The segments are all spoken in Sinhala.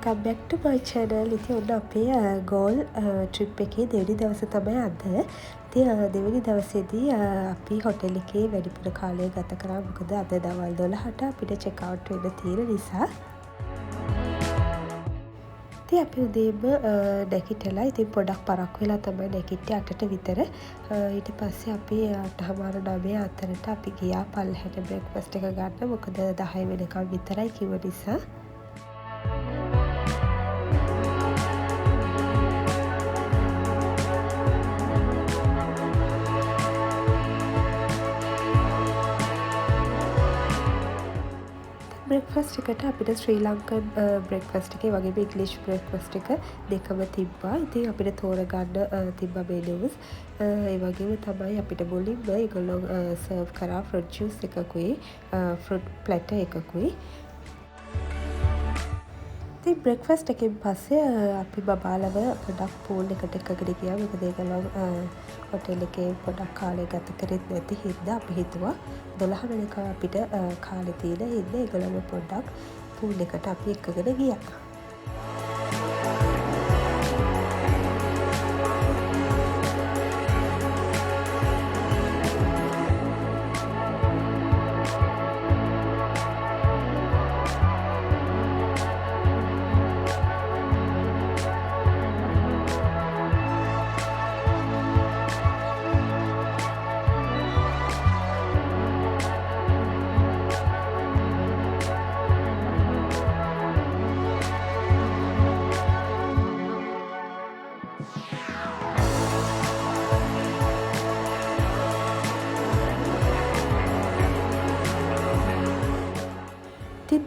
welcome back to my channel. ඉතින් ඔන්න අපේ ගෝල් ට්‍රිප් එකේ දෙවෙනි දවසේ තමයි අද. ඉතින් දෙවෙනි දවසේදී අපි හොටෙල් එකේ වැඩිපුර කාලය ගත කරා. මොකද අද දවල් 12ට අපිට චෙක් අවුට් වෙන්න තියෙන නිසා. ඉතින් අපි උදේම නැගිටලා ඉතින් පොඩක් පරක්කු වෙලා තමයි නැගිට්ටේ 8ට විතර. ඊට පස්සේ අපි 8:30 අතරට අපි ගියා පල්ලෙහාට බ්‍රේක්ෆාස්ට් එක ගන්න. මොකද 10 වෙනකම් විතරයි කිව්ව නිසා. බ්‍රේක්ෆාස්ට් එකට අපිට ශ්‍රී ලංකන් බ්‍රේක්ෆාස්ට් එකේ වගේම ඉංග්‍රීසි බ්‍රේක්ෆාස්ට් එක දෙකම තිබ්බා. ඉතින් අපිට තෝරගන්න තිබ්බා මෙනුස්. ඒ වගේම තමයි අපිට මුලින්ම ඒගොල්ලෝ සර්ව් කරා ෆෘට් ජූස් එකකුයි ෆෘට් ප්ලැටර් එකකුයි. ඉතින් බ්‍රේක්ෆාස්ට් එකෙන් පස්සේ අපි බබාලව පොඩක් පූල් එකට එකගෙන ගියා. මොකද ඒගොල්ලෝ හොටෙල් එකේ පොඩක් කාලය ගත කරෙත් නැති හින්දා අපි හිතුවා 12 වෙනකම් අපිට කාලේ තියෙන හින්දා ඒගොල්ලෝ පොඩක් පූල් එකට අපි එකගෙන ගියා.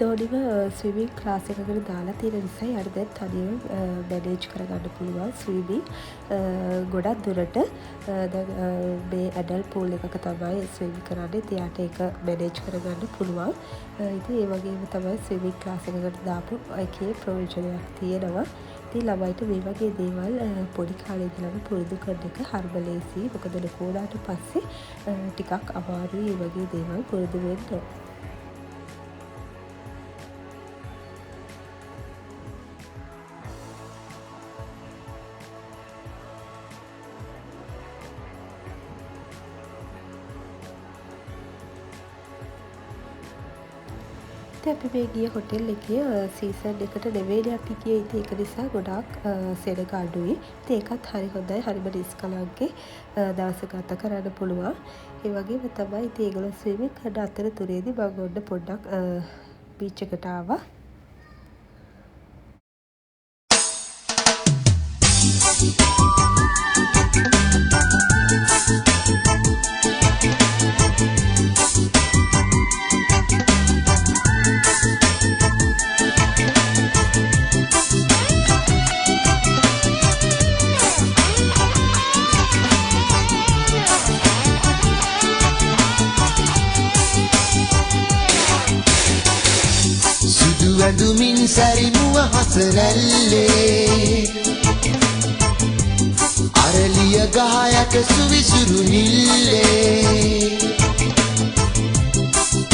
දෝනිව ස්විමිං ක්ලාස් එකකට දාලා තියෙන නිසා යාට දැන් තනියම මැනේජ් කරගන්න පුළුවන් ස්විමිං. ගොඩක් දුරට දැන් මේ ඇඩල්ට් පූල් එකක තමයි ස්විම් කරන්නේ. ඉතින් යාට ඒක මැනේජ් කරගන්න පුළුවන්. ඉතින් ඒ වගේම තමයි ස්විමිං ක්ලාස් එකකට දාපු එකේ ප්‍රයෝජනයක් තියෙනවා. ඉතින් ළමයිට මේ වගේ දේවල් පොඩි කාලේ ඉඳලම පුරුදු කරන එක හරිම ලේසි. මොකද ලොකු වුණාට පස්සේ ටිකක් අමාරුයි මේ වගේ දේවල් පුරුදු වෙන්න. අපි මේ ගිය හොටෙල් එකේ සීසන් එකට නෙවෙයි අපි ගියේ. ඉතින් ඒක නිසා ගොඩාක් සෙනග අඩුයි. ඉතින් ඒකත් හරි හොඳයි. හරිම නිස්කලංකේ දවස ගත කරන්න පුළුවන්. ඒ වගේම තමයි ඉතින් ඒගොල්ලෝ ස්විමින් කරන අතරතුරේදී මම ඔන්න පොඩ්ඩක් බීච් එකට ආවා. ඇඳුමින් සැරිමුව හසරැල්ලේ අරලිය ගහයට සුවිසුරු නිල්ලේ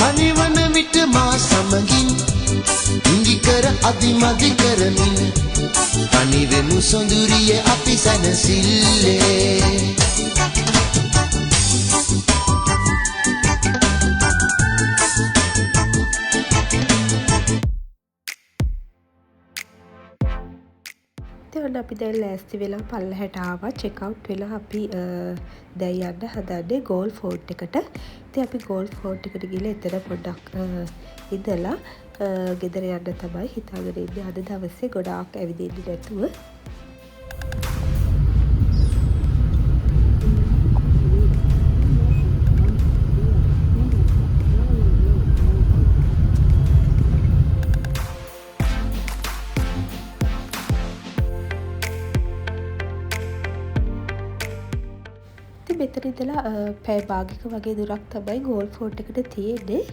අනිවන විට මා සමගින් ඉඟි කර අදිමදි කරමින් අනිවෙමු සොඳුරිය අපි සැනසිල්ලේ. අපි දැන් ලෑස්ති වෙලා පල්ලෙහාට ආවා. චෙක් අවුට් වෙලා අපි දැන් යන්න හදන්නේ ගෝල් ෆෝර්ට් එකට. ඉතින් අපි ගෝල් ෆෝර්ට් එකට ගිහලා එතන පොඩ්ඩක් ඉඳලා ගෙදර යන්න තමයි හිතාගෙන ඉන්නේ. අද දවසේ ගොඩාක් ඇවිදින්නේ නැතුව. මෙතන ඉඳලා පැය භාගයක වගේ දුරක් තමයි ගෝල් ෆෝර්ට් එකට තියෙන්නේ.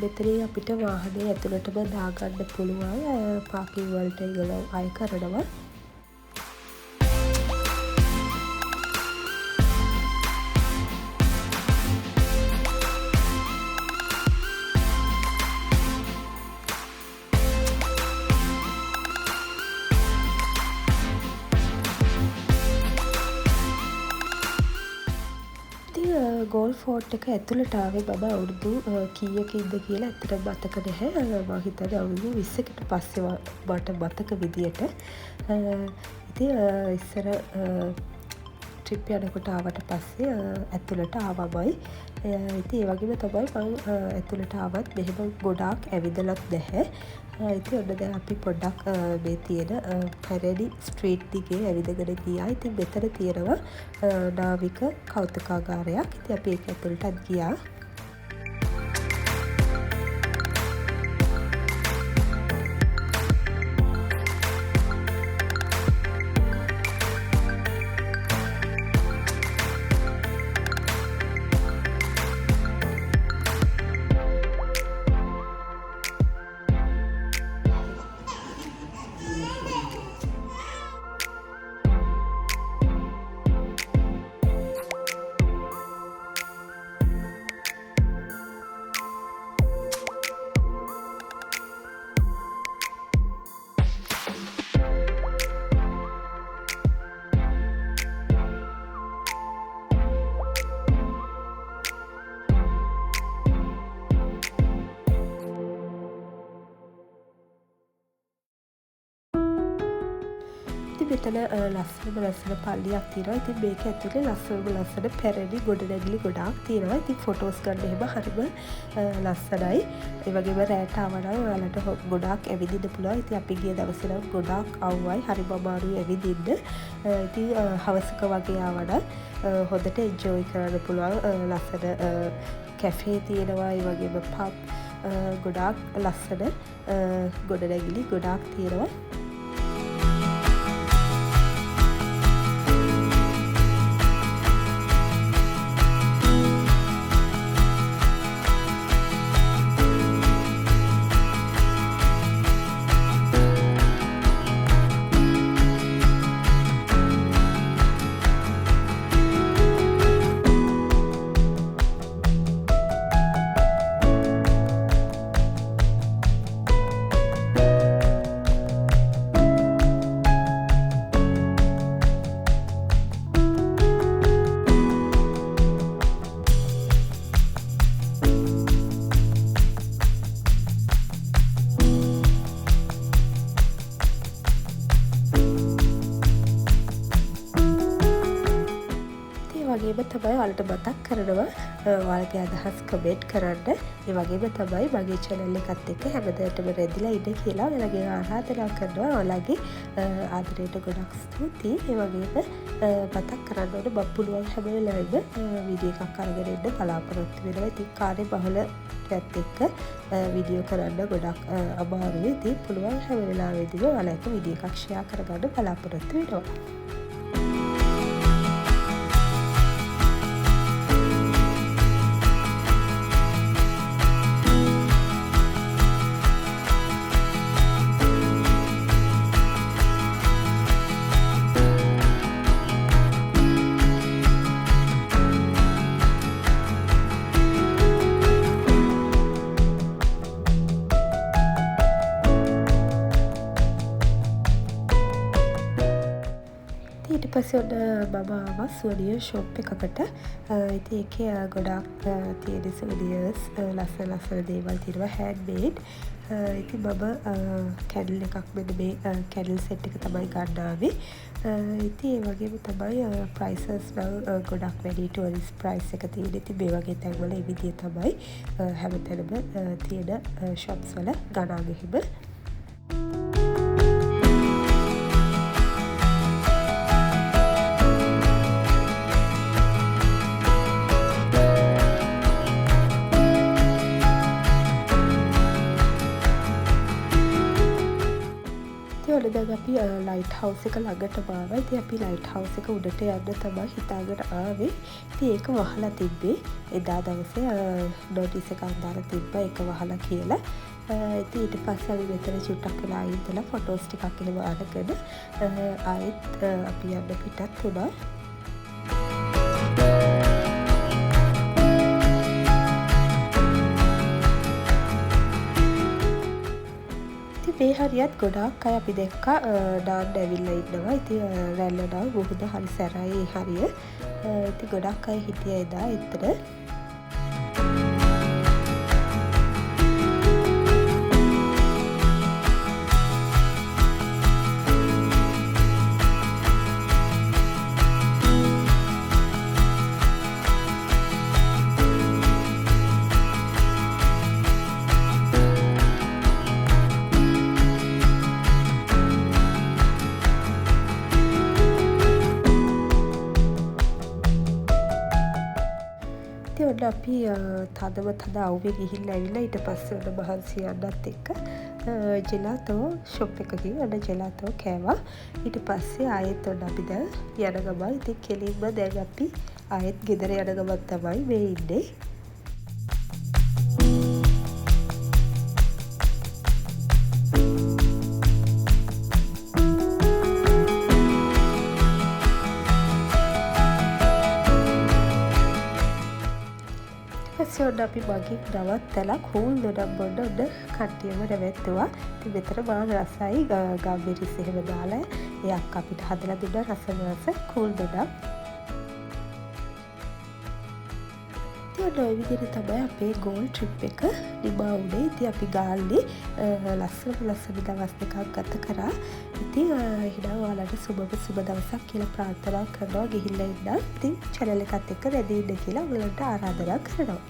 මෙතනින් අපිට වාහනේ ඇතුළටම දාගන්න පුළුවන්. පාකින් වලට ඒගොල්ලෝ අය කරනවා. ගෝල් ෆෝට් එක ඇතුළට ආවේ මම අවුරුදු කීයකින්ද කියලා ඇත්තටම මතක නැහැ. මම හිතන්නේ අවුරුදු 20කට පස්සේ මට මතක විදියට. ඉතින් ඉස්සර ට්‍රිප් යනකොට ආවට පස්සේ ඇතුළට ආවමයි. ඉතින් ඒ වගේම තමයි මම ඇතුළට ආවත් මෙහෙම ගොඩාක් ඇවිදලත් නැහැ. ඉතින් ඔන්න දැන් අපි පොඩ්ඩක් මේ තියෙන පැරණි ස්ට්‍රීට් දිගේ ඇවිදගෙන ගියා. ඉතින් මෙතන තියෙනවා නාවික කෞතුකාගාරයක්. ඉතින් අපි ඒක ඇතුළටත් ගියා. මෙතන ලස්සන පල්ලියක් තියෙනවා. ඉතින් මේක ඇතුලේ ලස්සන පැරණි ගොඩනැගිලි ගොඩාක් තියෙනවා. ඉතින් ෆොටෝස් ගන්න එහෙම හරිම ලස්සනයි. ඒ වගේම රැට ආවනම් ඔයාලට ගොඩාක් ඇවිදින්න පුළුවන්. ඉතින් අපි ගිය දවසේ නම් ගොඩාක් අවුවයි. හරිම අමාරුයි ඇවිදින්න. ඉතින් හවසක වගේ ආවනම් හොඳට එන්ජොයි කරන්න පුළුවන්. ලස්සන කැෆේ තියෙනවා. ඒ වගේම පබ් ගොඩාක් ලස්සන ගොඩනැගිලි ගොඩාක් තියෙනවා. වගේම තමයි ඔයාලට මතක් කරනවා ඔයාලගේ අදහස් කමෙන්ට් කරන්න. ඒ වගේම තමයි මගේ channel එකත් එක්ක හැමදාටම රැඳිලා ඉන්න කියලා ඔයාලගේ ආරාධනා කරනවා. ඔයාලගේ ආදරයට ගොඩක් ස්තුතියි. ඒ වගේම මතක් කරන්න ඕනේ මම පුළුවන් හැම වෙලාවෙම වීඩියෝ එකක් අරගෙන ඉන්න බලාපොරොත්තු වෙනවා. ඉතින් කාර්ය බහුලත්වයත් එක්ක වීඩියෝ කරන්න ගොඩක් අමාරුයි. ඉතින් පුළුවන් හැම වෙලාවෙදීම ඔයාලා එක්ක වීඩියෝ එකක් ෂෙයා කරගන්න බලාපොරොත්තු වෙනවා. ඊට පස්සේ ඔන්න මම ආවා සුවනියර් ෂොප් එකකට. ඉතින් ඒකේ ගොඩාක් තියෙන සුවනියර්ස් ලස්සන දේවල් තියෙනවා හෑන්ඩ් මේඩ්. ඉතින් මම කැඩල් එකක් මෙන්න මේ කැඩල් සෙට් එක තමයි ගන්න ආවේ. ඉතින් ඒ වගේම තමයි ප්‍රයිසස් නම් ගොඩක් වැඩි ටුවරිස්ට් ප්‍රයිස් එක තියෙන. ඉතින් මේ වගේ තැන්වල ඒ විදිය තමයි හැමතැනම තියෙන ෂොප්ස් වල ගණන් එහෙම. ඔන්න දැන් අපි ලයිට් හවුස් එක ළඟටම ආවා. ඉතින් අපි ලයිට් හවුස් එක උඩට යන්න තමයි හිතාගෙන ආවේ. ඉතින් ඒක වහලා තිබ්බේ. එදා දවසේ නෝටිස් එකක් දාලා තිබ්බා ඒක වහලා කියලා. ඉතින් ඊට පස්සේ අපි මෙතන චුට්ටක් වෙලා ඉඳලා ෆොටෝස් ටිකක් එහෙම අරගෙන ආයෙත් අපි යන්න පිටත් වුණා. මේ හරියත් ගොඩාක් අය අපි දැක්කා නාන්න ඇවිල්ලා ඉන්නවා. ඉතින් රැල්ල නම් මුහුද හරි සැරයි ඒ හරිය. ඉතින් ගොඩාක් අය හිටියා එදා එතන. ඔන්න අපි තදම තද අවුවේ ගිහිල්ලා ඇවිල්ලා ඊට පස්සේ ඔන්න මහන්සි යන්නත් එක්ක ජෙලාතෝ ෂොප් එකකින් ඔන්න ජෙලාතෝ කෑවා. ඊට පස්සේ ආයෙත් ඔන්න අපි දැන් යන ගමන් ඉතින් කෙලින්ම දැන් අපි ආයෙත් ගෙදර යන ගමන් තමයි මේ ඉන්නේ. ඔන්න අපි මගින් නවත්තලා කූල් දොඩම් බොන්න ඔන්න කට්ටියම නැවැත්තුවා. ඉතින් මෙතන මා රසයි ගම්මිරිස් එහෙම දාලා ඒ අක්කා අපිට හදලා දුන්න රස කූල් දොඩම්. ඉතින් ඔන්න ඔය විදිහට තමයි අපේ ගෝල් ට්‍රිප් එක නිමා වුණේ. ඉතින් අපි ගාල්ලේ ලස්සන දවස් දෙකක් ගත කරා. ඉතින් එහෙනම් ඔයාලට සුබ දවසක් කියලා ප්‍රාර්ථනා කරනවා. ගිහිල්ලා ඉන්න. ඉතින් channel එකත් එක්ක රැඳී ඉන්න කියලා ඔයාලට ආරාධනා කරනවා.